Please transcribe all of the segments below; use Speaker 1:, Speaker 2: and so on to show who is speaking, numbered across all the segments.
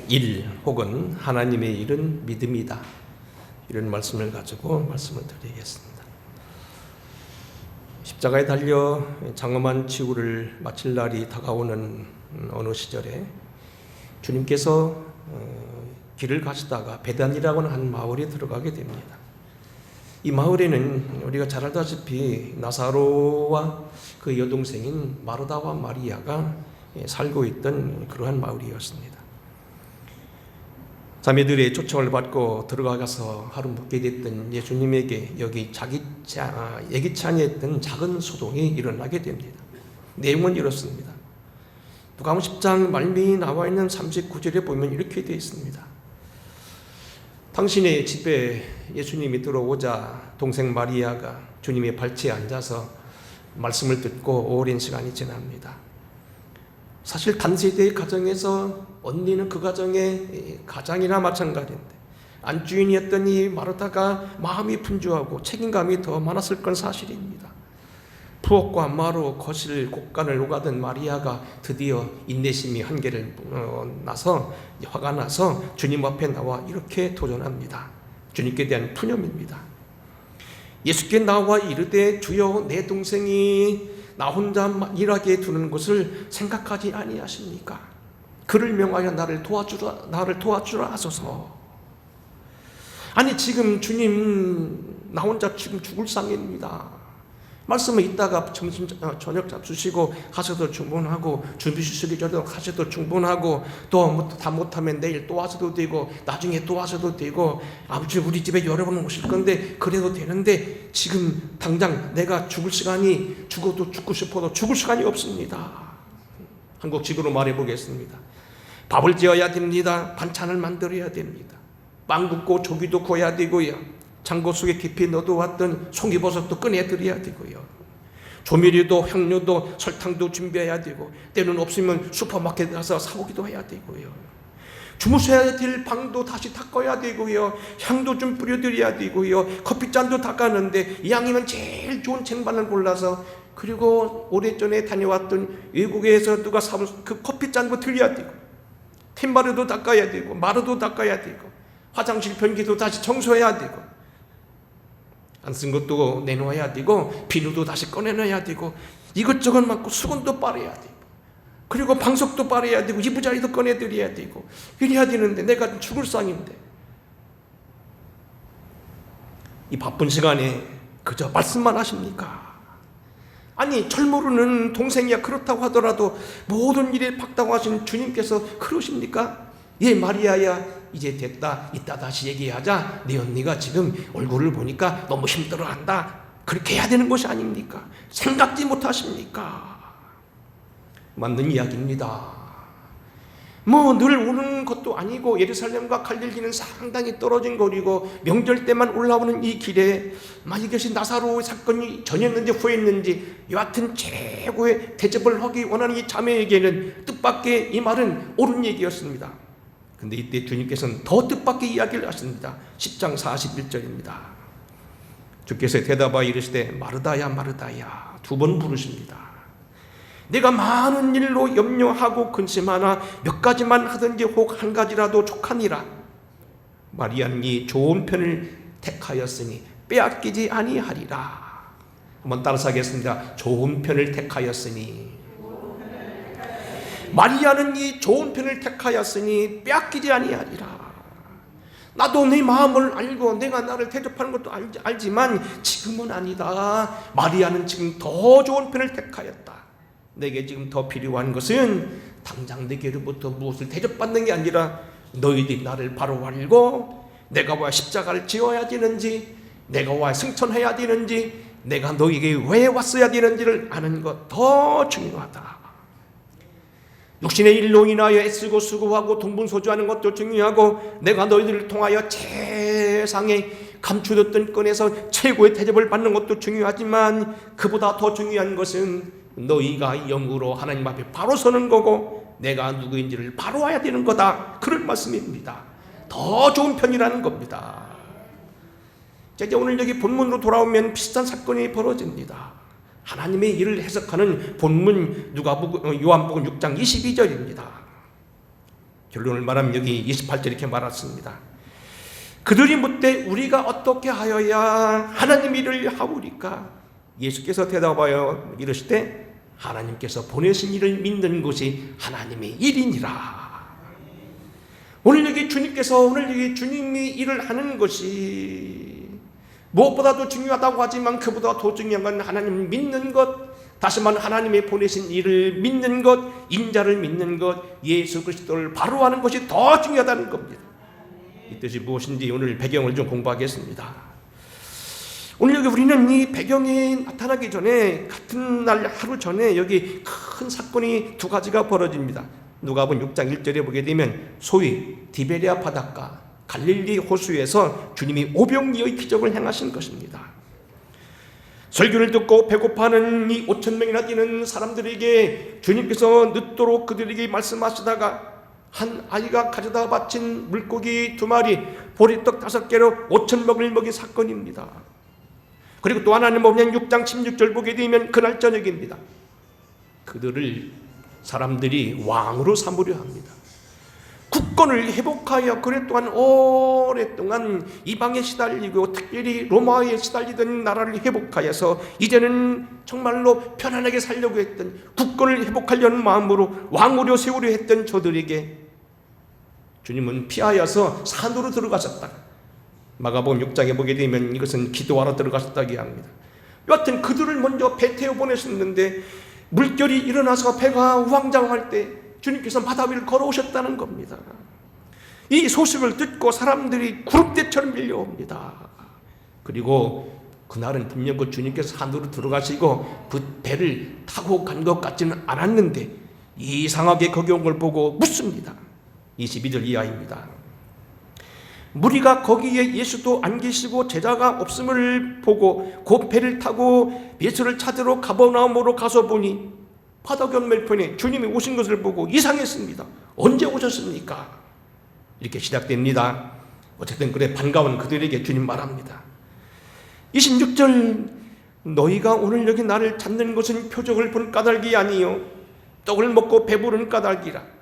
Speaker 1: 일 혹은 하나님의 일은 믿음이다. 이런 말씀을 가지고 말씀을 드리겠습니다. 십자가에 달려 장엄한 지구를 마칠 날이 다가오는 어느 시절에 주님께서 길을 가시다가 베단이라고 하는 한 마을에 들어가게 됩니다. 이 마을에는 우리가 잘 알다시피 나사로와 그 여동생인 마르다와 마리아가 살고 있던 그러한 마을이었습니다. 자매들의 초청을 받고 들어가서 하루 묵게 됐던 예수님에게 여기 예기치 아니했던 작은 소동이 일어나게 됩니다. 내용은 이렇습니다. 누가복음 10장 말미에 나와 있는 39절에 보면 이렇게 되어 있습니다. 당신의 집에 예수님이 들어오자 동생 마리아가 주님의 발치에 앉아서 말씀을 듣고 오랜 시간이 지납니다. 사실 단세대의 가정에서 언니는 그 가정의 가장이나 마찬가지인데 안주인이었던 이 마르다가 마음이 분주하고 책임감이 더 많았을 건 사실입니다. 부엌과 마루, 거실, 곳간을 오가던 마리아가 드디어 인내심이 한계를 나서 화가 나서 주님 앞에 나와 이렇게 도전합니다. 주님께 대한 푸념입니다. 예수께 나와 이르되 주여 내 동생이 나 혼자 일하게 두는 것을 생각하지 아니하십니까? 그를 명하여 나를 도와주라 하소서. 아니 지금 주님 나 혼자 지금 죽을 상입니다. 말씀을 이따가 저녁 잡수시고 하셔도 충분하고 준비 주시기 전에 하셔도 충분하고 또 다 못하면 내일 또 하셔도 되고 나중에 또 하셔도 되고 아버지 우리 집에 여러 번 오실 건데 그래도 되는데 지금 당장 내가 죽어도 죽고 싶어도 죽을 시간이 없습니다. 한국식으로 말해보겠습니다. 밥을 지어야 됩니다. 반찬을 만들어야 됩니다. 빵 굽고 조기도 구워야 되고요. 창고 속에 깊이 넣어두었던 송이버섯도 꺼내드려야 되고요. 조미료도 향료도 설탕도 준비해야 되고 때는 없으면 슈퍼마켓에 가서 사오기도 해야 되고요. 주무셔야 될 방도 다시 닦아야 되고요. 향도 좀 뿌려드려야 되고요. 커피잔도 닦았는데 이왕이면 제일 좋은 쟁반을 골라서 그리고 오래전에 다녀왔던 외국에서 누가 사온 그 커피잔도 드려야 되고 틴마루도 닦아야 되고 마루도 닦아야 되고 화장실 변기도 다시 청소해야 되고 안 쓴 것도 내놓아야 되고 비누도 다시 꺼내놔야 되고 이것저것 많고 수건도 빨아야 되고 그리고 방석도 빨아야 되고 이부자리도 꺼내드려야 되고 이래야 되는데 내가 죽을 상인데 이 바쁜 시간에 그저 말씀만 하십니까? 아니 철모르는 동생이야 그렇다고 하더라도 모든 일에 박다하신 주님께서 그러십니까? 예 마리아야 이제 됐다. 이따 다시 얘기하자. 네 언니가 지금 얼굴을 보니까 너무 힘들어한다. 그렇게 해야 되는 것이 아닙니까? 생각지 못하십니까? 맞는 이야기입니다. 늘 오는 것도 아니고 예루살렘과 갈릴리는 상당히 떨어진 거리고 명절 때만 올라오는 이 길에 이것이 나사로의 사건이 전했는지 후했는지 여하튼 최고의 대접을 하기 원하는 이 자매에게는 뜻밖의 이 말은 옳은 얘기였습니다. 근데 이때 주님께서는 더 뜻밖의 이야기를 하십니다. 10장 41절입니다. 주께서 대답하여 이르시되 마르다야 마르다야 두 번 부르십니다. 내가 많은 일로 염려하고 근심하나 몇 가지만 하든지 혹 한 가지라도 족하니라. 마리아는 이 좋은 편을 택하였으니 빼앗기지 아니하리라. 한번 따라서 하겠습니다. 좋은 편을 택하였으니 마리아는 이 좋은 편을 택하였으니 빼앗기지 아니하리라. 나도 네 마음을 알고 내가 나를 대접하는 것도 알지만 지금은 아니다. 마리아는 지금 더 좋은 편을 택하였다. 내게 지금 더 필요한 것은 당장 내게로부터 무엇을 대접받는 게 아니라 너희들이 나를 바로 알고 내가 왜 십자가를 지어야 되는지 내가 왜 승천해야 되는지 내가 너희에게 왜 왔어야 되는지를 아는 것 더 중요하다. 육신의 일로 인하여 애쓰고 수고하고 동분서주하는 것도 중요하고 내가 너희들을 통하여 세상에 감추었던 건에서 최고의 대접을 받는 것도 중요하지만 그보다 더 중요한 것은 너희가 영으로 하나님 앞에 바로 서는 거고 내가 누구인지를 바로 알아야 되는 거다. 그런 말씀입니다. 더 좋은 편이라는 겁니다. 자, 이제 오늘 여기 본문으로 돌아오면 비슷한 사건이 벌어집니다. 하나님의 일을 해석하는 본문 요한복음 6장 22절입니다. 결론을 말하면 여기 28절 이렇게 말했습니다. 그들이 묻되 우리가 어떻게 하여야 하나님 일을 하오리까? 예수께서 대답하여 이르시되 하나님께서 보내신 일을 믿는 것이 하나님의 일이니라. 오늘 여기 주님이 일을 하는 것이 무엇보다도 중요하다고 하지만 그보다 더 중요한 건 하나님을 믿는 것, 다시 말하면 하나님의 보내신 일을 믿는 것, 인자를 믿는 것, 예수 그리스도를 바로 하는 것이 더 중요하다는 겁니다. 이 뜻이 무엇인지 오늘 배경을 좀 공부하겠습니다. 오늘 여기 우리는 이 배경이 나타나기 전에 같은 날 하루 전에 여기 큰 사건이 두 가지가 벌어집니다. 누가복음 6장 1절에 보게 되면 소위 디베리아 바닷가 갈릴리 호수에서 주님이 오병이어의 기적을 행하신 것입니다. 설교를 듣고 배고파하는 이 5,000명이나 되는 사람들에게 주님께서 늦도록 그들에게 말씀하시다가 한 아이가 가져다 바친 물고기 2마리, 보리떡 5개로 5,000명을 먹인 사건입니다. 그리고 또 하나는 보면 6장 16절 보게 되면 그날 저녁입니다. 그들을 사람들이 왕으로 삼으려 합니다. 국권을 회복하여 그래 또한 오랫동안 이방에 시달리고 특별히 로마에 시달리던 나라를 회복하여서 이제는 정말로 편안하게 살려고 했던, 국권을 회복하려는 마음으로 왕으로 세우려 했던 저들에게 주님은 피하여서 산으로 들어가셨다. 마가복음 6장에 보게 되면 이것은 기도하러 들어가셨다고 합니다. 여하튼 그들을 먼저 배 태워 보내셨는데 물결이 일어나서 배가 우왕좌왕할 때 주님께서 바다 위를 걸어오셨다는 겁니다. 이 소식을 듣고 사람들이 구름대처럼 밀려옵니다. 그리고 그날은 분명 그 주님께서 산으로 들어가시고 그 배를 타고 간 것 같지는 않았는데 이상하게 거기 온 걸 보고 묻습니다. 22절 이하입니다. 무리가 거기에 예수도 안 계시고 제자가 없음을 보고 곧 배를 타고 예수를 찾으러 가버나움으로 가서 보니 바다 건너편에 주님이 오신 것을 보고 이상했습니다. 언제 오셨습니까? 이렇게 시작됩니다. 어쨌든 그래 반가운 그들에게 주님 말합니다. 26절 너희가 오늘 여기 나를 찾는 것은 표적을 본 까닭이 아니요 떡을 먹고 배부른 까닭이라.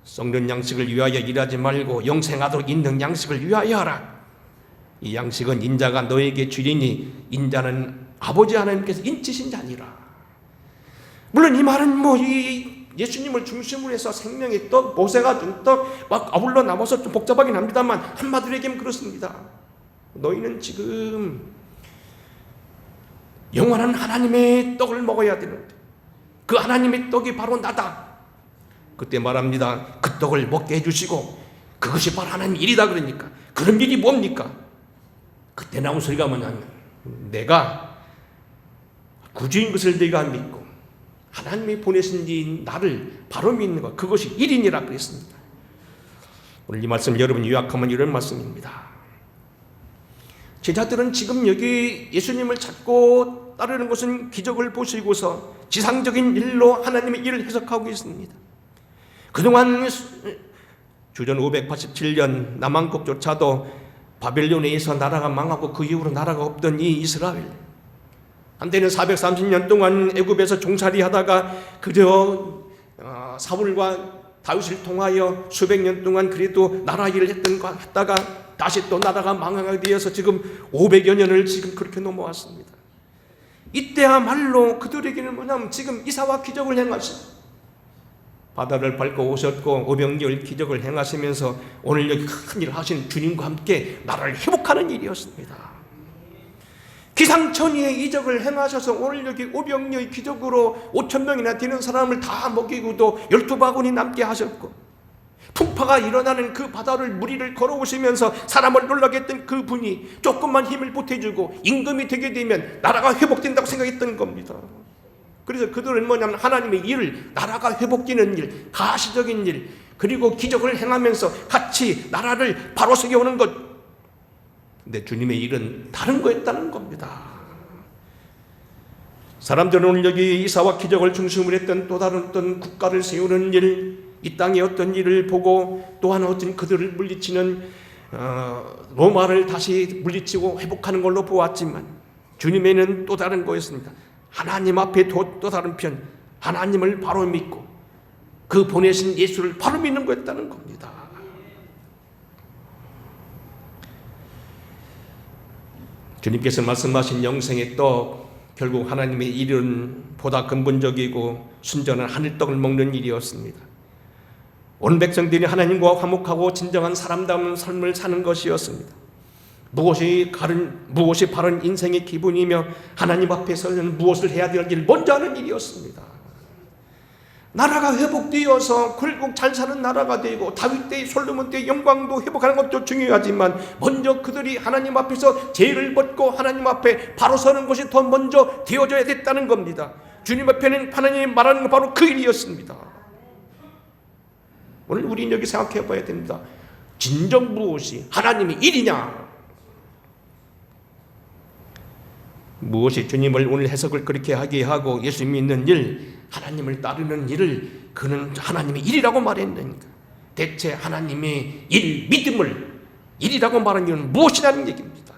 Speaker 1: 썩는 양식을 위하여 일하지 말고 영생하도록 있는 양식을 위하여 하라. 이 양식은 인자가 너에게 주리니 인자는 아버지 하나님께서 인치신 자니라. 물론 이 말은 이 예수님을 중심으로 해서 생명의 떡, 모세가 준 떡 막 아울러 남아서 좀 복잡하긴 합니다만 한마디로 얘기하면 그렇습니다. 너희는 지금 영원한 하나님의 떡을 먹어야 되는데 그 하나님의 떡이 바로 나다. 그때 말합니다. 그 떡을 먹게 해주시고 그것이 바로 하나님 일이다. 그러니까 그런 일이 뭡니까? 그때 나온 소리가 뭐냐면 내가 구주인 것을 네가 믿고 하나님이 보내신 이 나를 바로 믿는 것, 그것이 일이니라 그랬습니다. 오늘 이 말씀 여러분 요약하면 이런 말씀입니다. 제자들은 지금 여기 예수님을 찾고 따르는 것은 기적을 보시고서 지상적인 일로 하나님의 일을 해석하고 있습니다. 그동안 주전 587년 남왕국조차도 바벨론에 의해서 나라가 망하고 그 이후로 나라가 없던 이 이스라엘, 한때는 430년 동안 애굽에서 종살이 하다가 그저 사울과 다윗을 통하여 수백 년 동안 그래도 나라 일을 했다가 다시 또 나라가 망하게 되어서 지금 500여 년을 지금 그렇게 넘어왔습니다. 이때야말로 그들에게는 뭐냐면 지금 이사와 기적을 행하시고 바다를 밟고 오셨고 오병이어의 기적을 행하시면서 오늘 여기 큰 일을 하신 주님과 함께 나라를 회복하는 일이었습니다. 기상천외의 이적을 행하셔서 오늘 여기 오병이어의 기적으로 5,000명이나 되는 사람을 다 먹이고도 12바구니 남게 하셨고 풍파가 일어나는 그 바다를 무리를 걸어오시면서 사람을 놀라게 했던 그 분이 조금만 힘을 보태주고 임금이 되게 되면 나라가 회복된다고 생각했던 겁니다. 그래서 그들은 뭐냐면 하나님의 일을, 나라가 회복되는 일, 가시적인 일, 그리고 기적을 행하면서 같이 나라를 바로 세워오는 것. 근데 주님의 일은 다른 거였다는 겁니다. 사람들은 오늘 여기 이사와 기적을 중심으로 했던 또 다른 어떤 국가를 세우는 일, 이 땅의 어떤 일을 보고 또한 어떤 그들을 물리치는 로마를 다시 물리치고 회복하는 걸로 보았지만 주님에는 또 다른 거였습니다. 하나님 앞에 또 다른 편, 하나님을 바로 믿고 그 보내신 예수를 바로 믿는 거였다는 겁니다. 주님께서 말씀하신 영생의 떡, 결국 하나님의 일은 보다 근본적이고 순전한 하늘떡을 먹는 일이었습니다. 온 백성들이 하나님과 화목하고 진정한 사람다운 삶을 사는 것이었습니다. 무엇이 바른 인생의 기분이며 하나님 앞에서는 무엇을 해야 될지를 먼저 하는 일이었습니다. 나라가 회복되어서 결국 잘 사는 나라가 되고 다윗 때 솔로몬 때 영광도 회복하는 것도 중요하지만 먼저 그들이 하나님 앞에서 죄를 벗고 하나님 앞에 바로 서는 것이 더 먼저 되어져야 됐다는 겁니다. 주님 앞에는 하나님이 말하는 건 바로 그 일이었습니다. 오늘 우리는 여기 생각해 봐야 됩니다. 진정 무엇이 하나님의 일이냐? 무엇이 주님을 오늘 해석을 그렇게 하게 하고 예수 믿는 일, 하나님을 따르는 일을 그는 하나님의 일이라고 말했는가? 대체 하나님의 일, 믿음을 일이라고 말하는 이유는 무엇이라는 얘기입니다.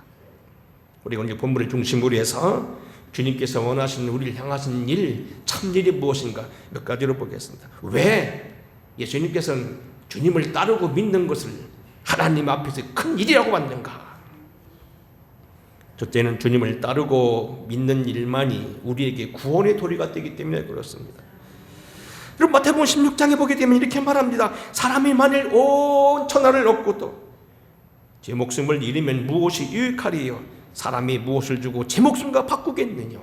Speaker 1: 우리가 오늘 본문을 중심으로 해서 주님께서 원하시는 우리를 향하신 일, 참일이 무엇인가 몇 가지로 보겠습니다. 왜 예수님께서는 주님을 따르고 믿는 것을 하나님 앞에서 큰 일이라고 봤는가? 첫째는 주님을 따르고 믿는 일만이 우리에게 구원의 도리가 되기 때문에 그렇습니다. 그럼 마태복음 16장에 보게 되면 이렇게 말합니다. 사람이 만일 온 천하를 얻고도 제 목숨을 잃으면 무엇이 유익하리요? 사람이 무엇을 주고 제 목숨과 바꾸겠느냐?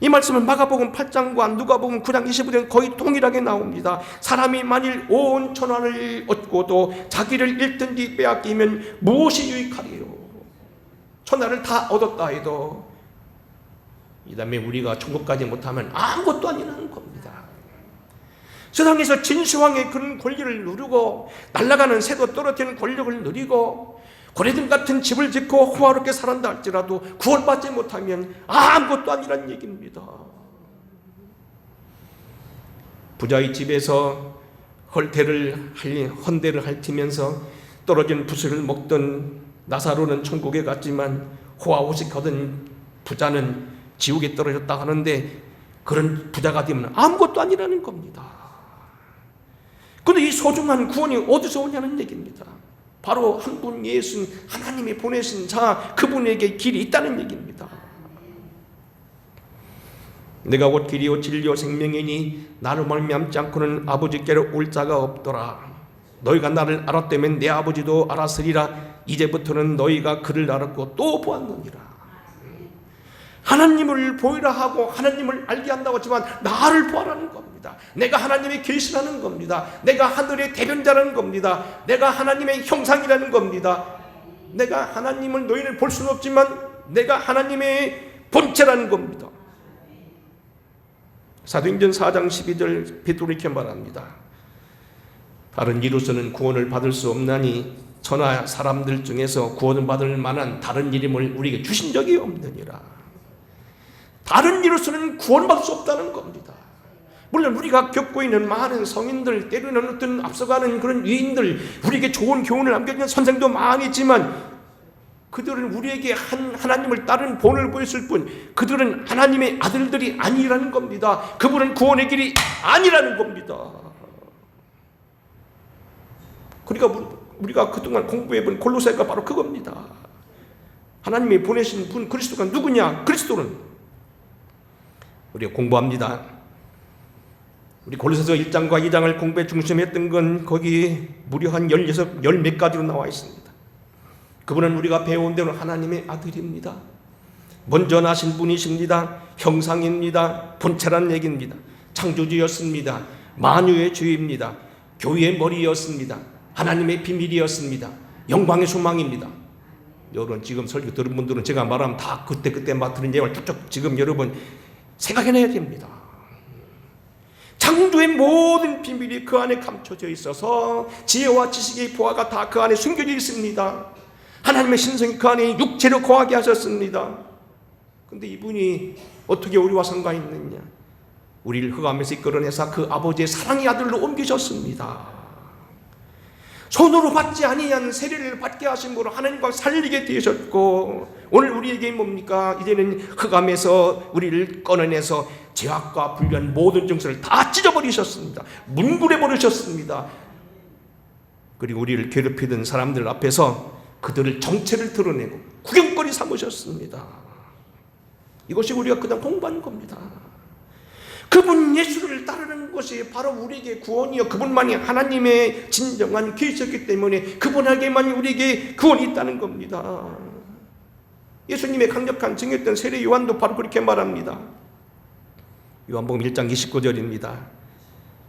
Speaker 1: 이 말씀은 마가복음 8장과 누가복음 9장 25절은 거의 동일하게 나옵니다. 사람이 만일 온 천하를 얻고도 자기를 잃든 뒤 빼앗기면 무엇이 유익하리요? 천하를 다 얻었다 해도 이 다음에 우리가 천국까지 못하면 아무것도 아니라는 겁니다. 세상에서 진시황의 그런 권리를 누리고 날아가는 새도 떨어지는 권력을 누리고 고래등 같은 집을 짓고 호화롭게 살았다 할지라도 구원받지 못하면 아무것도 아니라는 얘기입니다. 부자의 집에서 헌대를 핥으면서 떨어진 붓을 먹던 나사로는 천국에 갔지만 호화호식 하던 부자는 지옥에 떨어졌다 하는데 그런 부자가 되면 아무것도 아니라는 겁니다. 그런데 이 소중한 구원이 어디서 오냐는 얘기입니다. 바로 한 분 예수 하나님이 보내신 자 그분에게 길이 있다는 얘기입니다. 내가 곧 길이요 진리요 생명이니 나를 말미암지 않고는 아버지께로 올 자가 없더라. 너희가 나를 알았다면 내 아버지도 알았으리라. 이제부터는 너희가 그를 알았고 또 보았느니라. 하나님을 보이라 하고 하나님을 알게 한다고 하지만 나를 보아라는 겁니다. 내가 하나님의 계시라는 겁니다. 내가 하늘의 대변자라는 겁니다. 내가 하나님의 형상이라는 겁니다. 내가 하나님을 너희는 볼 수는 없지만 내가 하나님의 본체라는 겁니다. 사도행전 4장 12절 베드로 이렇게 말합니다. 다른 이로서는 구원을 받을 수 없나니 천하 사람들 중에서 구원을 받을 만한 다른 이름을 우리에게 주신 적이 없느니라. 다른 이로서는 구원받을 수 없다는 겁니다. 물론 우리가 겪고 있는 많은 성인들, 때로는 어떤 앞서가는 그런 위인들, 우리에게 좋은 교훈을 남겨주는 선생도 많이 있지만 그들은 우리에게 하나님을 따르는 본을 보였을 뿐 그들은 하나님의 아들들이 아니라는 겁니다. 그분은 구원의 길이 아니라는 겁니다. 그러니까 우리가 그동안 공부해본 골로새가 바로 그겁니다. 하나님이 보내신 분 그리스도가 누구냐? 그리스도는 우리가 공부합니다. 우리 골로새서 1장과 2장을 공부에 중심했던 건 거기 무려 한 10몇 가지로 나와 있습니다. 그분은 우리가 배운 대로 하나님의 아들입니다. 먼저 나신 분이십니다. 형상입니다. 본체란 얘기입니다. 창조주였습니다. 만유의 주입니다. 교회의 머리였습니다. 하나님의 비밀이었습니다. 영광의 소망입니다. 여러분 지금 설교 들은 분들은 제가 말하면 다 그때 막 들은 내용을 쭉쭉 지금 여러분 생각해내야 됩니다. 창조의 모든 비밀이 그 안에 감춰져 있어서 지혜와 지식의 보화가 다 그 안에 숨겨져 있습니다. 하나님의 신성이 그 안에 육체로 거하게 하셨습니다. 그런데 이분이 어떻게 우리와 상관있느냐? 우리를 흑암에서 이끌어내서 그 아버지의 사랑의 아들로 옮기셨습니다. 손으로 받지 아니한 세례를 받게 하심으로 하나님과 살리게 되셨고 오늘 우리에게 뭡니까? 이제는 흑암에서 우리를 꺼내내서 죄악과 분리한 모든 정서를 다 찢어버리셨습니다. 문굴해 버리셨습니다. 그리고 우리를 괴롭히던 사람들 앞에서 그들의 정체를 드러내고 구경거리 삼으셨습니다. 이것이 우리가 그냥 공부하는 겁니다. 그분 예수를 따르는 것이 바로 우리에게 구원이요, 그분만이 하나님의 진정한 계시였기 때문에 그분에게만 우리에게 구원이 있다는 겁니다. 예수님의 강력한 증인이었던 세례 요한도 바로 그렇게 말합니다. 요한복음 1장 29절입니다.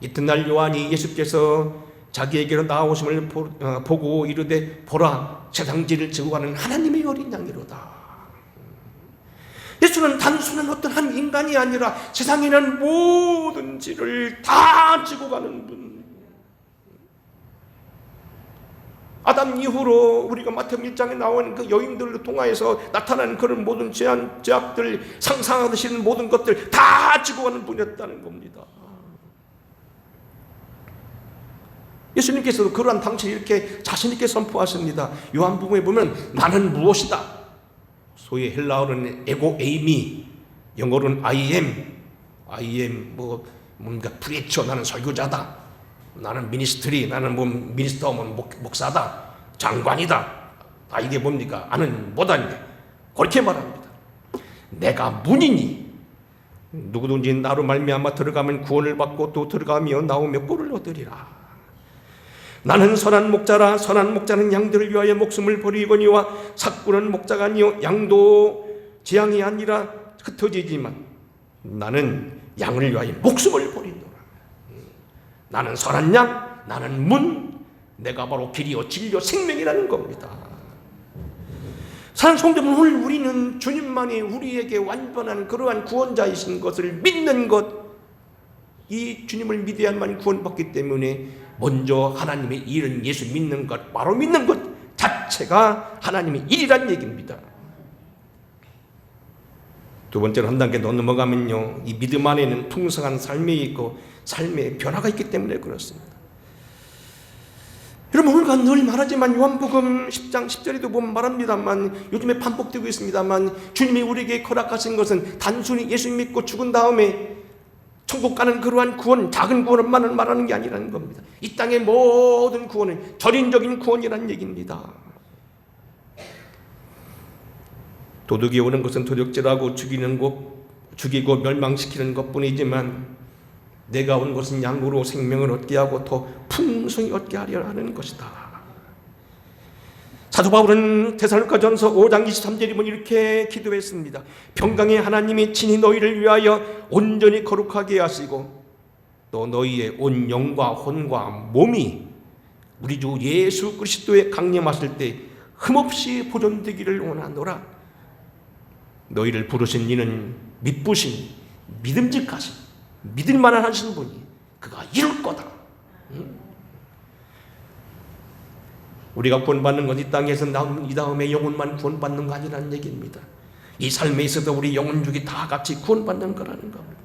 Speaker 1: 이튿날 요한이 예수께서 자기에게로 나오심을 보고 이르되 보라, 세상 죄를 지고 가는 하나님의 어린 양이로다. 예수는 단순한 어떤 한 인간이 아니라 세상에 있는 모든 죄를 다 지고 가는 분. 아담 이후로 우리가 마태복음 1장에 나온 그 여인들을 통하여서 나타나는 그런 모든 죄악들, 상상하듯이 모든 것들 다 지고 가는 분이었다는 겁니다. 예수님께서도 그러한 당시에 이렇게 자신있게 선포하십니다. 요한복음에 보면 나는 무엇이다. 소위 헬라어로는 에고 에이미, 영어로는 I am 뭔가 프리처, 나는 설교자다. 나는 미니스트리, 나는 미니스터, 목사다, 장관이다. 다 이게 뭡니까? 아는 못하는데 그렇게 말합니다. 내가 문이니 누구든지 나로 말미암아 들어가면 구원을 받고 또 들어가며 나오며 꿀을 얻으리라. 나는 선한 목자라. 선한 목자는 양들을 위하여 목숨을 버리거니와 삭구는 목자가 아니요 양도 재앙이 아니라 흩어지지만 나는 양을 위하여 목숨을 버리노라. 나는 선한 양, 나는 문, 내가 바로 길이요 진리요 생명이라는 겁니다. 사랑하는 성도분, 오늘 우리는 주님만이 우리에게 완전한 그러한 구원자이신 것을 믿는 것, 이 주님을 믿어야만 구원받기 때문에 먼저 하나님의 일은 예수 믿는 것, 바로 믿는 것 자체가 하나님의 일이란 얘기입니다. 두 번째로 한 단계 더 넘어가면요, 이 믿음 안에는 풍성한 삶이 있고 삶의 변화가 있기 때문에 그렇습니다. 여러분, 우리가 늘 말하지만 요한복음 10장 10절에도 보면 말합니다만, 요즘에 반복되고 있습니다만, 주님이 우리에게 허락하신 것은 단순히 예수 믿고 죽은 다음에 천국 가는 그러한 구원, 작은 구원만을 말하는 게 아니라는 겁니다. 이 땅의 모든 구원은 전인적인 구원이라는 얘기입니다. 도둑이 오는 것은 도둑질하고 죽이고 멸망시키는 것뿐이지만 내가 온 것은 양으로 생명을 얻게 하고 더 풍성히 얻게 하려 하는 것이다. 사도 바울은 데살로니가전서 5장 23절에 보면 이렇게 기도했습니다. 평강의 하나님이 친히 너희를 위하여 온전히 거룩하게 하시고 또 너희의 온 영과 혼과 몸이 우리 주 예수 그리스도에 강림하실 때 흠없이 보존되기를 원하노라. 너희를 부르신 이는 믿부신, 믿음직하신, 믿을만한 하신 분이 그가 이룰 거다. 우리가 구원받는 건 이 땅에서 나온 이 다음에 영혼만 구원받는 거 아니라는 얘기입니다. 이 삶에 있어도 우리 영혼육이 다 같이 구원받는 거라는 겁니다.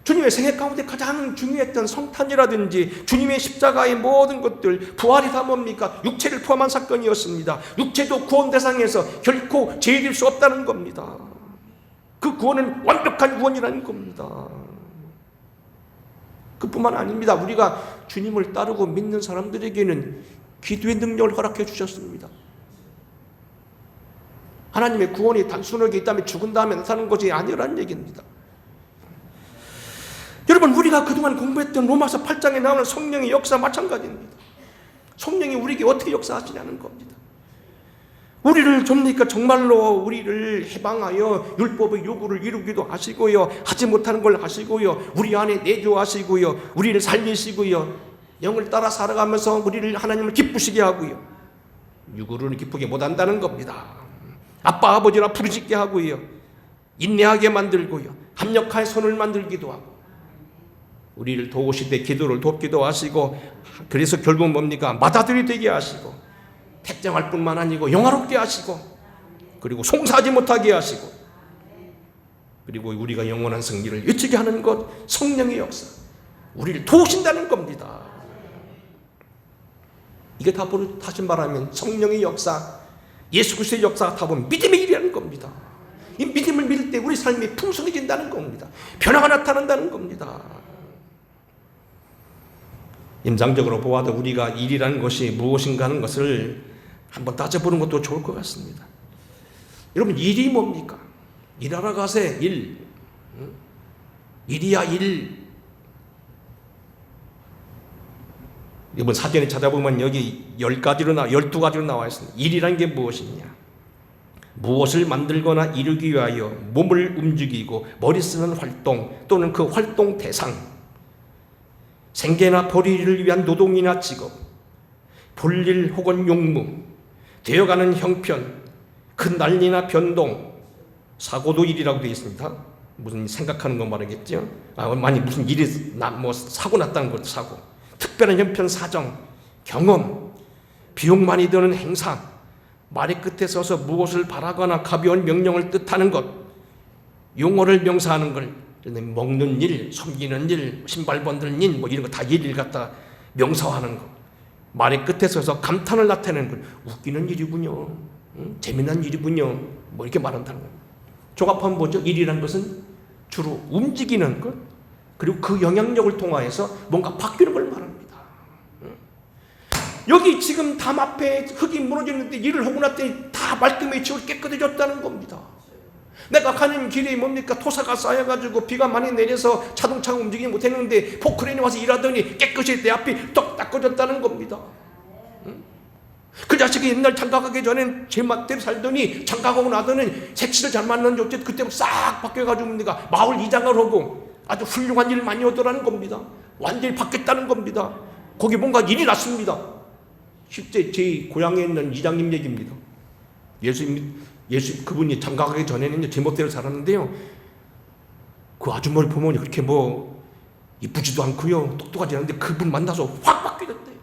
Speaker 1: 주님의 생애 가운데 가장 중요했던 성탄이라든지 주님의 십자가의 모든 것들, 부활이 다 뭡니까? 육체를 포함한 사건이었습니다. 육체도 구원 대상에서 결코 제외될 수 없다는 겁니다. 그 구원은 완벽한 구원이라는 겁니다. 그뿐만 아닙니다. 우리가 주님을 따르고 믿는 사람들에게는 기도의 능력을 허락해 주셨습니다. 하나님의 구원이 단순하게 있다면 죽은 다음에 나타나는 것이 아니라는 얘기입니다. 여러분, 우리가 그동안 공부했던 로마서 8장에 나오는 성령의 역사 마찬가지입니다. 성령이 우리에게 어떻게 역사하시냐는 겁니다. 우리를 접니까 정말로 우리를 해방하여 율법의 요구를 이루기도 하시고요, 하지 못하는 걸 하시고요, 우리 안에 내주하시고요, 우리를 살리시고요, 영을 따라 살아가면서 우리를 하나님을 기쁘시게 하고요, 육으로는 기쁘게 못한다는 겁니다. 아빠 아버지라 부르짖게 하고요, 인내하게 만들고요, 합력하여 손을 만들기도 하고, 우리를 도우실 때 기도를 돕기도 하시고, 그래서 결국 뭡니까? 맏아들이 되게 하시고, 택정할 뿐만 아니고 영화롭게 하시고, 그리고 송사하지 못하게 하시고, 그리고 우리가 영원한 승리를 외치게 하는 것, 성령의 역사, 우리를 도우신다는 겁니다. 이게 다 다시 말하면 성령의 역사, 예수 그리스도의 역사가 다 보면 믿음의 일이라는 겁니다. 이 믿음을 믿을 때 우리 삶이 풍성해진다는 겁니다. 변화가 나타난다는 겁니다. 임상적으로 보아도 우리가 일이라는 것이 무엇인가 하는 것을 한번 따져보는 것도 좋을 것 같습니다. 여러분, 일이 뭡니까? 일하러 가세. 일. 일이야 일. 이번 사전에 찾아보면 여기 12가지로 나와 있습니다. 일이라는 게 무엇이냐? 무엇을 만들거나 이루기 위하여 몸을 움직이고 머리 쓰는 활동 또는 그 활동 대상, 생계나 벌이를 위한 노동이나 직업, 볼일 혹은 용무, 되어가는 형편, 큰 난리나 변동, 사고도 일이라고 되어 있습니다. 무슨 생각하는 거 말하겠죠? 만약 무슨 일이 사고 났다는 것도 사고, 특별한 형편 사정, 경험, 비용 많이 드는 행사, 말의 끝에 서서 무엇을 바라거나 가벼운 명령을 뜻하는 것, 용어를 명사하는 걸 먹는 일, 섬기는 일, 신발 번드는 일, 이런 거 다 일을 갖다 명사화하는 것, 말의 끝에 서서 감탄을 나타내는 것, 웃기는 일이군요, 재미난 일이군요, 이렇게 말한다는 거예요. 종합하면 뭐죠? 일이라는 것은 주로 움직이는 것, 그리고 그 영향력을 통하여서 뭔가 바뀌는 걸 말합니다. 여기 지금 담 앞에 흙이 무너지는데 일을 하고 났더니 다 말끔히 지고 깨끗해졌다는 겁니다. 내가 가는 길이 뭡니까? 토사가 쌓여가지고 비가 많이 내려서 자동차가 움직이지 못했는데 포크레인이 와서 일하더니 깨끗이 내 앞이 떡 닦아졌다는 겁니다. 그 자식이 옛날 장가가기 전엔 제 맛대로 살더니 장가가고 나더니 색시를 잘 만났는지 어쨌든 그때부터 싹 바뀌어가지고 뭡니까? 마을 이장을 하고 아주 훌륭한 일을 많이 하더라는 겁니다. 완전히 바뀌었다는 겁니다. 거기 뭔가 일이 났습니다. 실제 제 고향에 있는 이장님 얘기입니다. 예수 그분이 장가가기 전에는 제멋대로 살았는데요. 그 아주머니 보면 그렇게 이쁘지도 않고요, 똑똑하지 않은데 그분 만나서 확 바뀌었대요.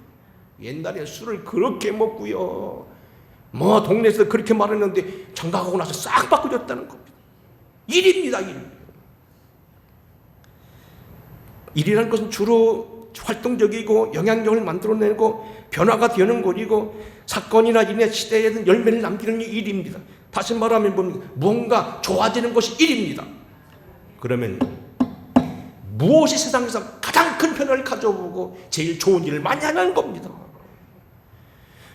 Speaker 1: 옛날에 술을 그렇게 먹고요, 동네에서 그렇게 말했는데 장가가고 나서 싹 바뀌어졌다는 겁니다. 일입니다, 일. 일이라는 것은 주로 활동적이고 영향력을 만들어내고 변화가 되는 것이고 사건이나 인해 시대에 열매를 남기는 일입니다. 다시 말하면 무언가 좋아지는 것이 일입니다. 그러면 무엇이 세상에서 가장 큰 변화를 가져오고 제일 좋은 일을 많이 하는 겁니다.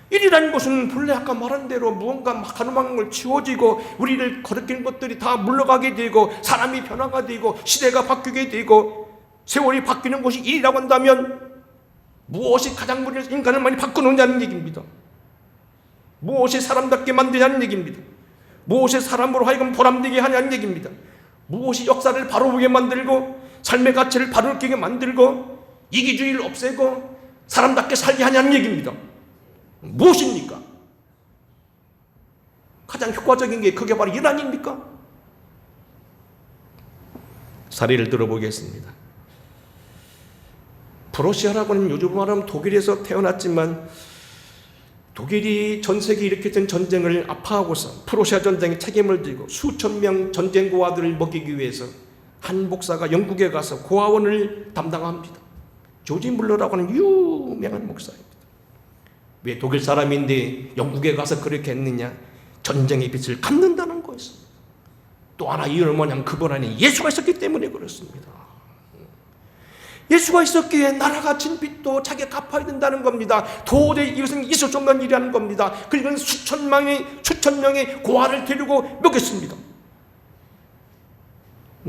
Speaker 1: 일이라는 것은 본래 아까 말한 대로 무언가 가능한 걸 치워지고 우리를 거르끼는 것들이 다 물러가게 되고 사람이 변화가 되고 시대가 바뀌게 되고 세월이 바뀌는 것이 일이라고 한다면 무엇이 가장 우리 인간을 많이 바꾸느냐는 얘기입니다. 무엇이 사람답게 만드냐는 얘기입니다. 무엇이 사람으로 하여금 보람되게 하냐는 얘기입니다. 무엇이 역사를 바로 보게 만들고 삶의 가치를 바로 느끼게 만들고 이기주의를 없애고 사람답게 살게 하냐는 얘기입니다. 무엇입니까? 가장 효과적인 게 그게 바로 일 아닙니까? 사례를 들어보겠습니다. 프로시아라고는 요즘 말하면 독일에서 태어났지만 독일이 전 세계에 일으켰던 전쟁을 아파하고서 프로시아 전쟁에 책임을 지고 수천 명 전쟁 고아들을 먹이기 위해서 한 목사가 영국에 가서 고아원을 담당합니다. 조지 물러라고 하는 유명한 목사입니다. 왜 독일 사람인데 영국에 가서 그렇게 했느냐? 전쟁의 빛을 갚는다는 거였습니다. 또 하나 이유는 뭐냐면 그분 안에 예수가 있었기 때문에 그렇습니다. 예수가 있었기에 나라가 진 빚도 자기가 갚아야 된다는 겁니다. 도저히 이것은 있을 수 없는 일이라는 겁니다. 그리고 수천 명의 고아를 데리고 먹였습니다.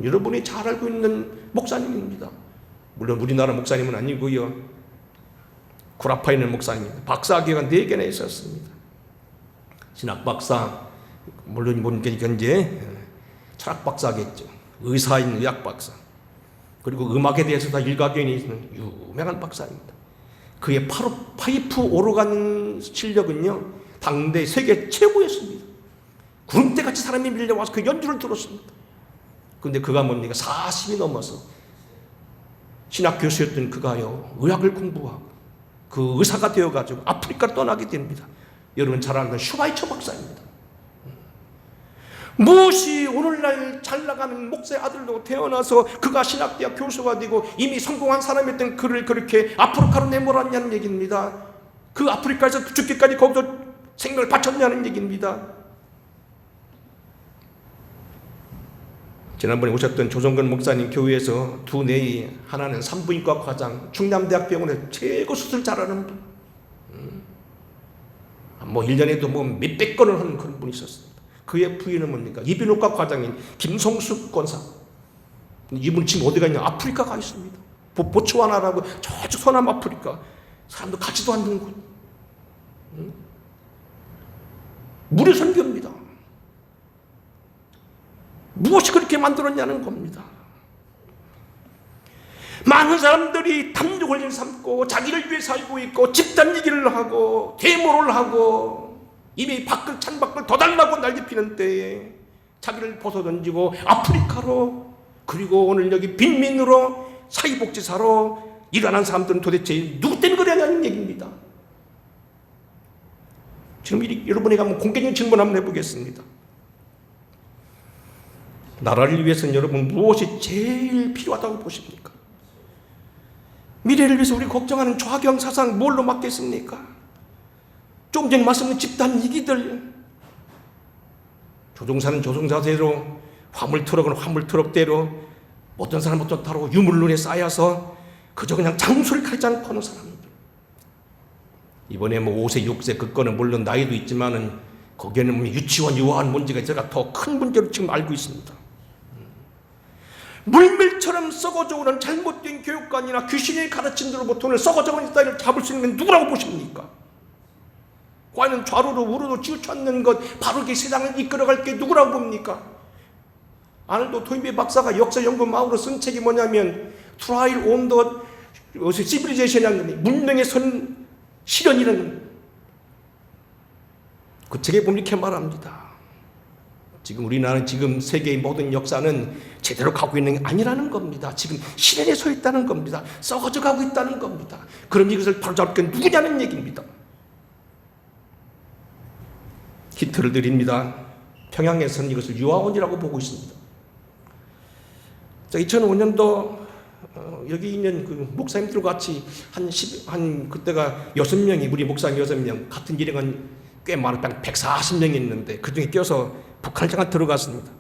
Speaker 1: 여러분이 잘 알고 있는 목사님입니다. 물론 우리나라 목사님은 아니고요, 구라파에 있는 목사님입니다. 박사학위가 4개나 있었습니다. 신학 박사, 물론 현재 철학 박사겠죠. 의사인 의학 박사, 그리고 음악에 대해서 다 일가견이 있는 유명한 박사입니다. 그의 파이프 오르간 실력은요, 당대 세계 최고였습니다. 구름대같이 사람이 밀려와서 그 연주를 들었습니다. 그런데 그가 뭡니까? 40이 넘어서 신학 교수였던 그가요, 의학을 공부하고 그 의사가 되어가지고 아프리카를 떠나게 됩니다. 여러분 잘 아는 슈바이처 박사입니다. 무엇이 오늘날 잘 나가는 목사의 아들로 태어나서 그가 신학대학 교수가 되고 이미 성공한 사람이었던 그를 그렇게 아프리카로 내몰았냐는 얘기입니다. 그 아프리카에서 죽기까지 거기서 생명을 바쳤냐는 얘기입니다. 지난번에 오셨던 조성근 목사님 교회에서 두 내이, 하나는 산부인과 과장, 충남대학병원에 최고 수술 잘하는 분. 뭐 1년에도 뭐 몇백 건을 하는 그런 분이 있었습니다. 그의 부인은 뭡니까? 이비인후과 과장인 김성숙 권사. 이분 지금 어디 가 있냐? 아프리카 가 있습니다. 보츠와나라고 저쪽 서남 아프리카. 사람도 가지도 않는 곳. 무료 선교입니다. 무엇이 그렇게 만들었냐는 겁니다. 많은 사람들이 탐욕을 일삼고 자기를 위해 살고 있고 집단 얘기를 하고 데모를 하고 입에 밖을 창밖을 더 달라고 난리 피는 때에 자기를 벗어던지고 아프리카로, 그리고 오늘 여기 빈민으로 사회복지사로 일어난 사람들은 도대체 누구 때문에 그러냐는 얘기입니다. 지금 여러분에게 한번 공개적인 질문 한번 해보겠습니다. 나라를 위해서는 여러분 무엇이 제일 필요하다고 보십니까? 미래를 위해서 우리 걱정하는 좌경 사상 뭘로 맡겠습니까? 좀 전에 말씀드린 집단 이기들, 조종사는 조종사대로, 화물트럭은 화물트럭대로, 어떤 사람은 또 따로 유물론에 쌓여서 그저 그냥 장수를 가리지 않고 하는 사람들. 이번에 뭐 5세, 6세 그 건은 물론 나이도 있지만은 거기에는 뭐 유치원, 유아한 문제가 제가 더 큰 문제로 지금 알고 있습니다. 물밀처럼 썩어져 오는 잘못된 교육관이나 귀신이 가르친 대로부터 오늘 썩어져 오는 딸을 잡을 수 있는 건 누구라고 보십니까? 과연 좌로로 우로로 치우쳤는 것, 바르게 세상을 이끌어갈 게 누구라고 봅니까? 아놀드 토인비 박사가 역사 연구 마음으로 쓴 책이 뭐냐면 Trial on the Civilization이라는 문명의 선 실현이라는 겁니다. 그 책에 보면 이렇게 말합니다. 지금 우리나라는 지금 세계의 모든 역사는 제대로 가고 있는 게 아니라는 겁니다. 지금 실현에 서 있다는 겁니다. 썩어져 가고 있다는 겁니다. 그럼 이것을 바로잡을 게 누구냐는 얘기입니다. 힌트를 드립니다. 평양에서는 이것을 유아원이라고 보고 있습니다. 2005년도 여기 있는 그 목사님들과 같이 한 그때가 6명이, 우리 목사님 6명, 같은 일행은 꽤 많은 140명이 있는데 그 중에 껴서 북한을 잠깐 들어갔습니다.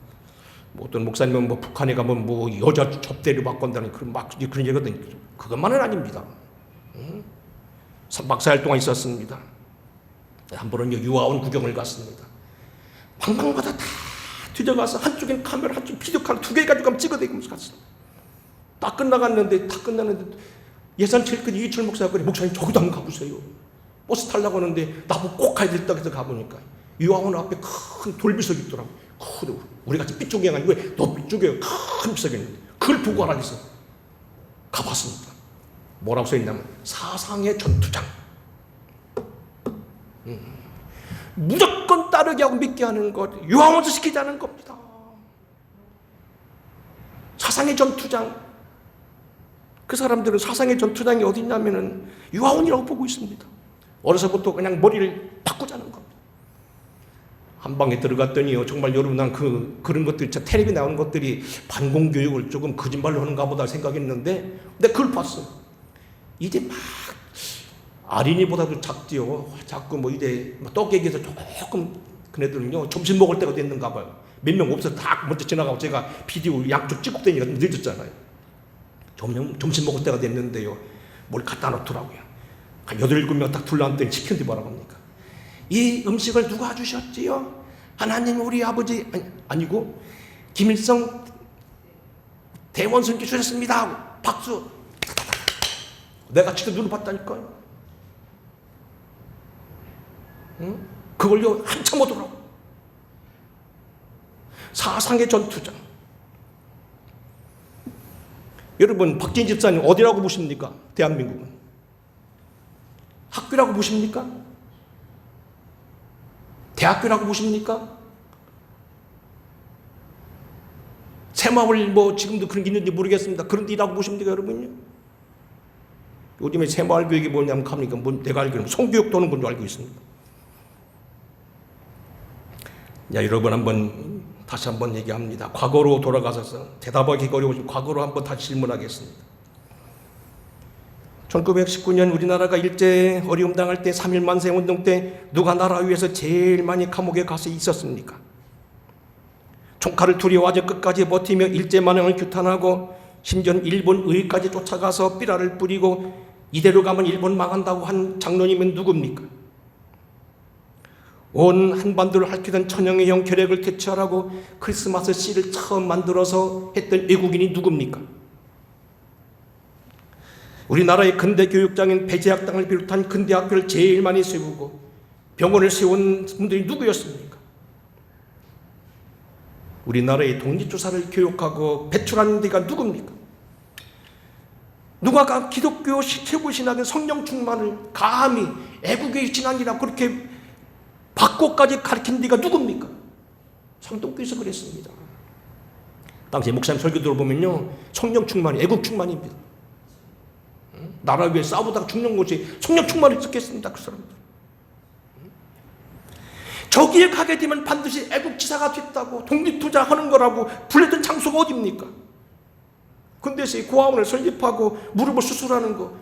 Speaker 1: 뭐 어떤 목사님은 뭐 북한에 가면 뭐 여자 접대를 받고 한다는 그런 얘기거든요. 그것만은 아닙니다. 3박 4일 동안 있었습니다. 한 번은 유아원 구경을 갔습니다. 방방마다 다 뒤져가서 한쪽엔 카메라, 한쪽 비디오 카메라 2개 가지고 가면 찍어대면서 갔습니다. 다 끝나갔는데, 예산 제일 큰 이희철 목사가 그래, 목사님 저기도 한번 가보세요. 버스 타려고 하는데 나보고 꼭 가야 되겠다 해서 가보니까 유아원 앞에 큰 돌비석이 있더라고. 큰, 우리 같이 삐쪽이 아니고 너 삐쪽이에요. 큰 비석이 있는데 그걸 보고 하라 해서 가봤습니다. 뭐라고 써있냐면 사상의 전투장. 무조건 따르게 하고 믿게 하는 것, 유아원수 시키자는 겁니다. 사상의 전투장. 그 사람들은 사상의 전투장이 어디 있냐면은 유아원이라고 보고 있습니다. 어려서부터 그냥 머리를 바꾸자는 겁니다. 한 방에 들어갔더니요, 정말 여러분, 난 그런 것들, 텔레비 나오는 것들이 반공교육을 조금 거짓말로 하는가 보다 생각했는데, 근데 그걸 봤어요. 이제 막 아린이보다도 작지요. 자꾸 뭐 이제 떡 얘기해서 조금 그네들은요 점심 먹을 때가 됐는가 봐요. 몇 명 없어서 다 먼저 지나가고 제가 비디오 양쪽 찍고 다니니까 늦었잖아요. 점심 먹을 때가 됐는데요, 뭘 갖다 놓더라고요. 한 8-7명 딱 둘러앉더니 시켰는데 뭐라고 합니까? 이 음식을 누가 주셨지요? 하나님 우리 아버지, 아니고 김일성 대원수님께 주셨습니다 하고 박수. 내가 직접 눈을 봤다니까요. 응? 그걸요 한참 오더라고. 사상의 전투장. 여러분, 박진 집사님 어디라고 보십니까? 대한민국은 학교라고 보십니까? 대학교라고 보십니까? 새마을 뭐 지금도 그런 게 있는지 모르겠습니다. 그런 데라고 보십니까, 여러분요? 요즘에 새마을 교육이 뭐냐면 갑니까? 내가 알기로는 성교육 도는 건 줄 알고 있습니다. 야, 여러분, 다시 한번 얘기합니다. 과거로 돌아가셔서 대답하기 어려우신 과거로 한번 다시 질문하겠습니다. 1919년 우리나라가 일제 어려움 당할 때 3.1 만세운동 때 누가 나라 위해서 제일 많이 감옥에 가서 있었습니까? 총칼을 두려워하자 끝까지 버티며 일제만행을 규탄하고 심지어는 일본 의까지 쫓아가서 삐라를 뿌리고 이대로 가면 일본 망한다고 한 장로님은 누굽니까? 온 한반도를 핥히던 천영의 형 결핵을 퇴치하라고 크리스마스 씨를 처음 만들어서 했던 외국인이 누굽니까? 우리나라의 근대 교육장인 배재학당을 비롯한 근대 학교를 제일 많이 세우고 병원을 세운 분들이 누구였습니까? 우리나라의 독립조사를 교육하고 배출한 데가 누굽니까? 누가 기독교 최고 신학인 성령 충만을 감히 애국의 신앙이라고 그렇게 바꿔까지 가르친 데가 누굽니까? 성동교에서 그랬습니다. 당시 목사님 설교 들어보면요, 성령 충만이 애국 충만입니다. 나라 위해 싸우다가 죽는 것이 성령 충만을 듣겠습니다. 그 사람들. 저기에 가게 되면 반드시 애국지사가 됐다고 독립투자하는 거라고 불렸던 장소가 어디입니까? 근데서 이 고아원을 설립하고 무릎을 수술하는 거,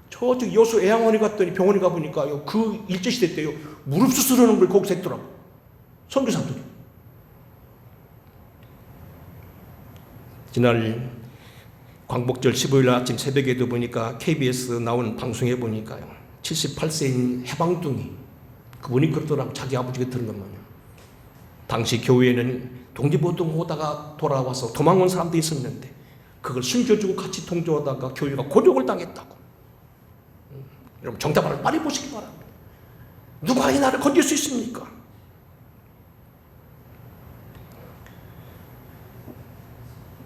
Speaker 1: 저쪽 여수 애양원에 갔더니 병원에 가보니까요, 그 일제시대 때요 무릎 수술하는 걸 거기서 했더라고, 선교사들이. 지난 광복절 15일 아침 새벽에도 보니까 KBS 나온 방송에 보니까요, 78세인 해방둥이 그분이 그러더라고. 자기 아버지가 들은 것만요. 당시 교회에는 독립운동 오다가 돌아와서 도망온 사람도 있었는데 그걸 숨겨주고 같이 동조하다가 교회가 고족을 당했다고. 여러분 정답을 빨리 보시기 바랍니다. 누가 이 나라를 건질 수 있습니까?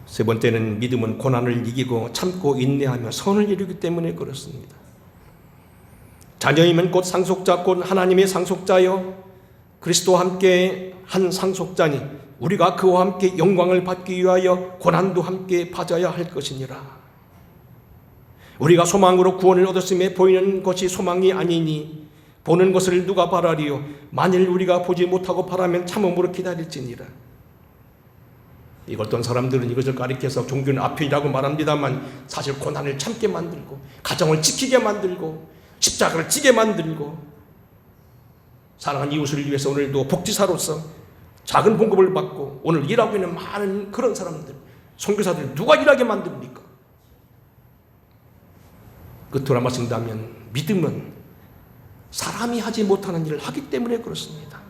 Speaker 1: 세 번째는 믿음은 고난을 이기고 참고 인내하며 선을 이루기 때문에 그렇습니다. 자녀이면 곧 상속자, 곧 하나님의 상속자여 그리스도와 함께 한 상속자니 우리가 그와 함께 영광을 받기 위하여 고난도 함께 받아야 할 것이니라. 우리가 소망으로 구원을 얻었음에 보이는 것이 소망이 아니니 보는 것을 누가 바라리요? 만일 우리가 보지 못하고 바라면 참음으로 기다릴지니라. 이걸 어떤 사람들은 이것을 가리켜서 종교는 아편이라고 말합니다만 사실 고난을 참게 만들고 가정을 지키게 만들고 십자가를 지게 만들고 사랑하는 이웃을 위해서 오늘도 복지사로서 작은 봉급을 받고 오늘 일하고 있는 많은 그런 사람들, 선교사들 누가 일하게 만듭니까? 끝으로 말씀드리면 믿음은 사람이 하지 못하는 일을 하기 때문에 그렇습니다.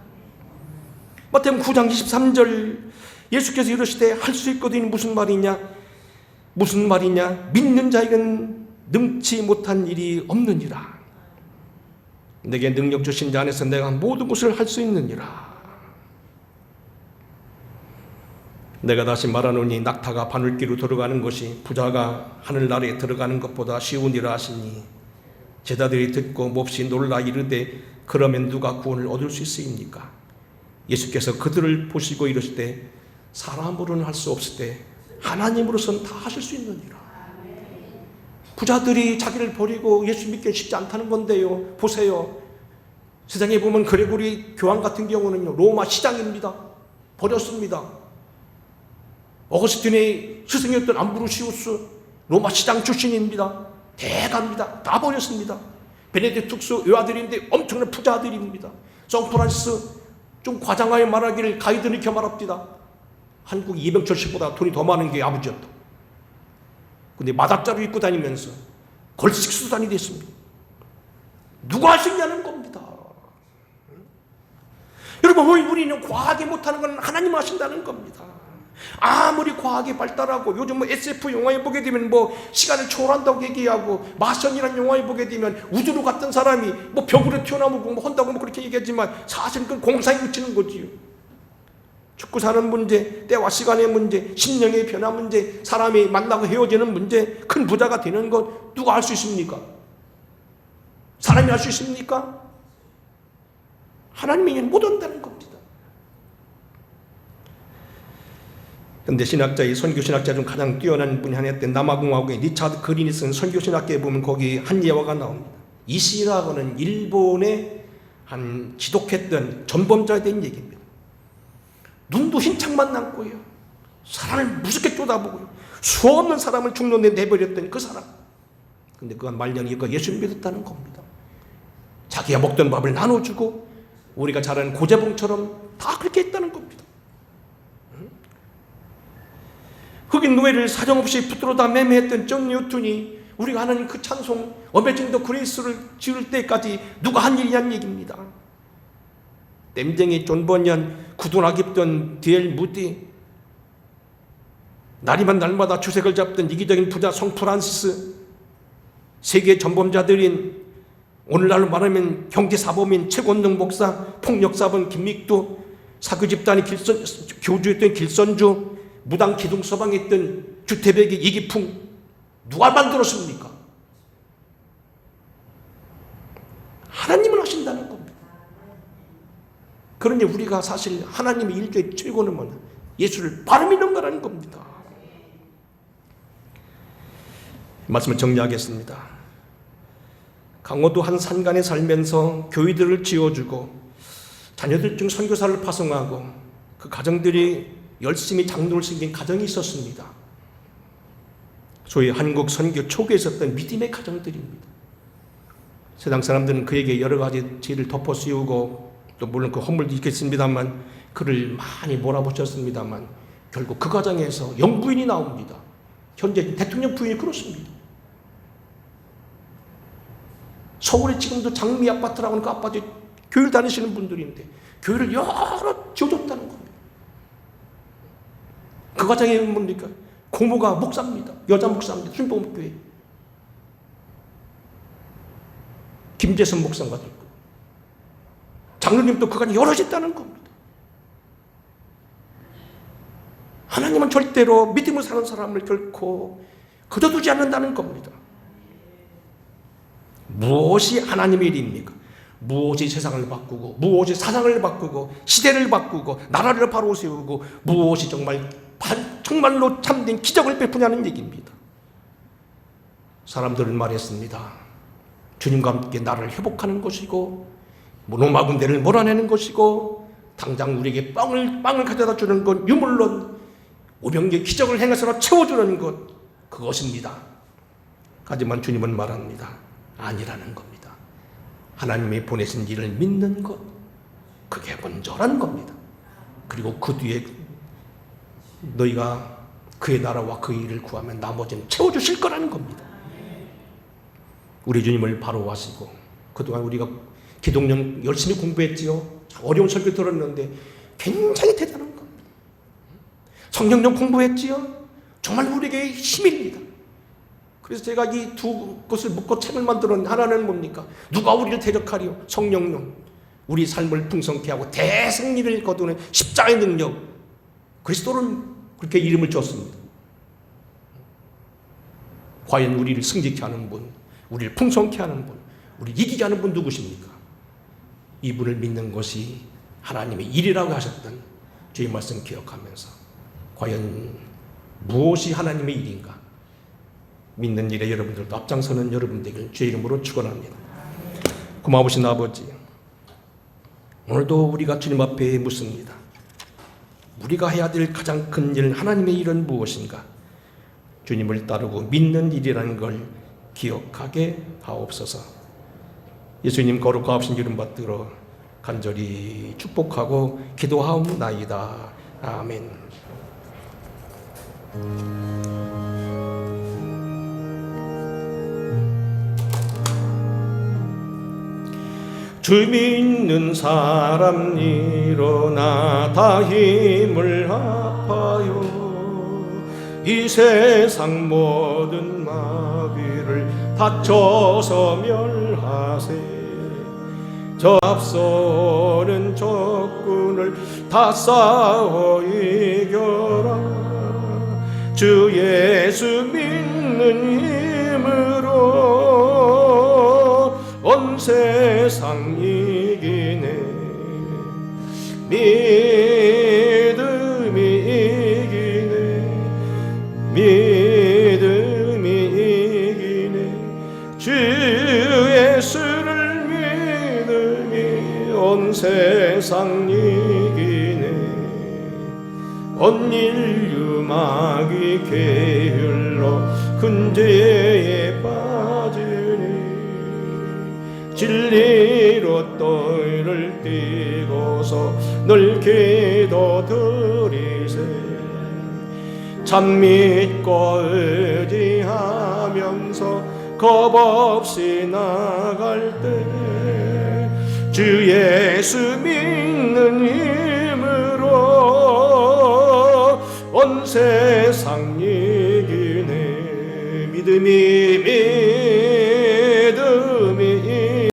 Speaker 1: 마태복음 9장 23절 예수께서 이르시되 할 수 있거든 무슨 말이냐? 무슨 말이냐? 믿는 자에게는 능치 못한 일이 없느니라. 내게 능력 주신 자 안에서 내가 모든 것을 할 수 있느니라. 내가 다시 말하노니 낙타가 바늘귀로 들어가는 것이 부자가 하늘나라에 들어가는 것보다 쉬우니라 하시니 제자들이 듣고 몹시 놀라 이르되 그러면 누가 구원을 얻을 수 있으리까? 예수께서 그들을 보시고 이르시되 사람으로는 할 수 없을 때 하나님으로서는 다 하실 수 있느니라. 부자들이 자기를 버리고 예수 믿기 쉽지 않다는 건데요, 보세요. 세상에 보면 그레고리 교황 같은 경우는요 로마 시장입니다. 버렸습니다. 어거스틴의 스승이었던 암브로시우스 로마 시장 출신입니다. 대가입니다. 다 버렸습니다. 베네딕투스 외아들인데 엄청난 부자들입니다. 성프란시스 좀 과장하여 말하기를 가이드는 이렇게 말합니다. 한국 이병철 씨보다 돈이 더 많은 게 아버지였다. 근데 마닥자루 입고 다니면서 걸식 수단이 됐습니다. 누가 할 수 있냐는 겁니다. 여러분, 우리는 과하게 못하는 건 하나님 하신다는 겁니다. 아무리 과학이 발달하고 요즘 뭐 SF 영화에 보게 되면 뭐 시간을 초월한다고 얘기하고 마션이라는 영화에 보게 되면 우주로 갔던 사람이 뭐 벽으로 튀어나오고 뭐 한다고 뭐 그렇게 얘기하지만 사실은 그건 공상에 묻히는 거지요. 죽고 사는 문제, 때와 시간의 문제, 심령의 변화 문제, 사람이 만나고 헤어지는 문제, 큰 부자가 되는 것 누가 할 수 있습니까? 사람이 할 수 있습니까? 하나님이 못 한다는 겁니다. 근데 신학자의 선교신학자 중 가장 뛰어난 분이 하나 있던 남아공화국의 리차드 그린이 쓴 선교신학계에 보면 거기 한 예화가 나옵니다. 이시라고는 일본의 한 지독했던 전범자에 대한 얘기입니다. 눈도 흰 창만 남고요, 사람을 무섭게 쫓아보고요, 수없는 사람을 죽는데 내버렸던 그 사람. 근데 그건 말년이 예수를 믿었다는 겁니다. 자기가 먹던 밥을 나눠주고 우리가 잘 아는 고재봉처럼 다 그렇게 했다는 겁니다. 영적인 노예를 사정없이 붙들어다 매매했던 존 뉴턴이 우리가 하는 그 찬송 어메이징 더 그레이스를 지을 때까지 누가 한 일이란 얘기입니다. 댐쟁이 존 버년, 구두나 입던 D.L. 무디, 날이면 날마다 주색을 잡던 이기적인 부자 송 프란시스, 세계 전범자들인 오늘날로 말하면 경제사범인 최권능 목사, 폭력사범 김믹두, 사교 집단이 교주했던 길선주, 무당 기둥 서방했던 주태백의 이기풍, 누가 만들었습니까? 하나님은 하신다는 겁니다. 그러니 우리가 사실 하나님의 일조의 최고는 뭐냐? 예수를 바로 믿는 거라는 겁니다. 말씀을 정리하겠습니다. 강원도 한 산간에 살면서 교회들을 지어주고 자녀들 중 선교사를 파송하고 그 가정들이 열심히 장로를 섬긴 가정이 있었습니다. 소위 한국 선교 초기에 있었던 믿음의 가정들입니다. 세상 사람들은 그에게 여러 가지 죄를 덮어 씌우고 또 물론 그 허물도 있겠습니다만 그를 많이 몰아붙였습니다만 결국 그 가정에서 영부인이 나옵니다. 현재 대통령 부인이 그렇습니다. 서울에 지금도 장미 아파트라고 하는 그 아파트 교회를 다니시는 분들인데 교회를 여러 지어줬다는 겁니다. 그 가정에 뭡니까? 고모가 목사입니다. 여자 목사입니다. 순복음교회 김재선 목사가 있고 장로님도 그 가정에 여럿 있다는 겁니다. 하나님은 절대로 믿음을 사는 사람을 결코 거둬두지 않는다는 겁니다. 무엇이 하나님의 일입니까? 무엇이 세상을 바꾸고 무엇이 사상을 바꾸고 시대를 바꾸고 나라를 바로 세우고 무엇이 정말로 참된 기적을 베푸냐는 얘기입니다. 사람들은 말했습니다. 주님과 함께 나라를 회복하는 것이고 로마 군대를 몰아내는 것이고 당장 우리에게 빵을 가져다 주는 것 유물론 오병기의 기적을 행해서 채워주는 것 그것입니다. 하지만 주님은 말합니다. 아니라는 겁니다. 하나님이 보내신 일을 믿는 것 그게 먼저라는 겁니다. 그리고 그 뒤에 너희가 그의 나라와 그 일을 구하면 나머지는 채워주실 거라는 겁니다. 우리 주님을 바로 하시고 그동안 우리가 기독령 열심히 공부했지요. 어려운 설교 들었는데 굉장히 대단한 겁니다. 성경령 공부했지요. 정말 우리에게 힘입니다. 그래서 제가 이 두 것을 묶고 책을 만들었는데 하나는 뭡니까? 누가 우리를 대적하리요? 성령론. 우리 삶을 풍성케 하고 대승리를 거두는 십자가의 능력. 그리스도는 그렇게 이름을 줬습니다. 과연 우리를 승리케 하는 분, 우리를 풍성케 하는 분, 우리를 이기게 하는 분 누구십니까? 이분을 믿는 것이 하나님의 일이라고 하셨던 주의 말씀 기억하면서 과연 무엇이 하나님의 일인가? 믿는 일에 여러분들도 앞장서는 여러분 되길 주의 이름으로 축원합니다. 고마우신 아버지, 오늘도 우리가 주님 앞에 묻습니다. 우리가 해야 될 가장 큰 일, 하나님의 일은 무엇인가? 주님을 따르고 믿는 일이라는 걸 기억하게 하옵소서. 예수님 거룩하신 이름 받들어 간절히 축복하고 기도하옵나이다. 아멘. 주 믿는 사람 일어나 다 힘을 합하여 이 세상 모든 마귀를 다쳐서 멸하세. 저 앞서는 적군을 다 싸워 이겨라. 주 예수 믿는 힘으로 온 세상 이기네. 믿음이 이기네. 믿음이 이기네. 주 예수를 믿음이 온 세상 이기네. 온 인류 마귀 게을러 큰 죄에 빠지니 진리로 떠를 띠고서 늘 기도드리세. 참 믿고 의지하면서 겁 없이 나갈 때 주 예수 믿는 힘으로 온 세상 이기네. 믿음이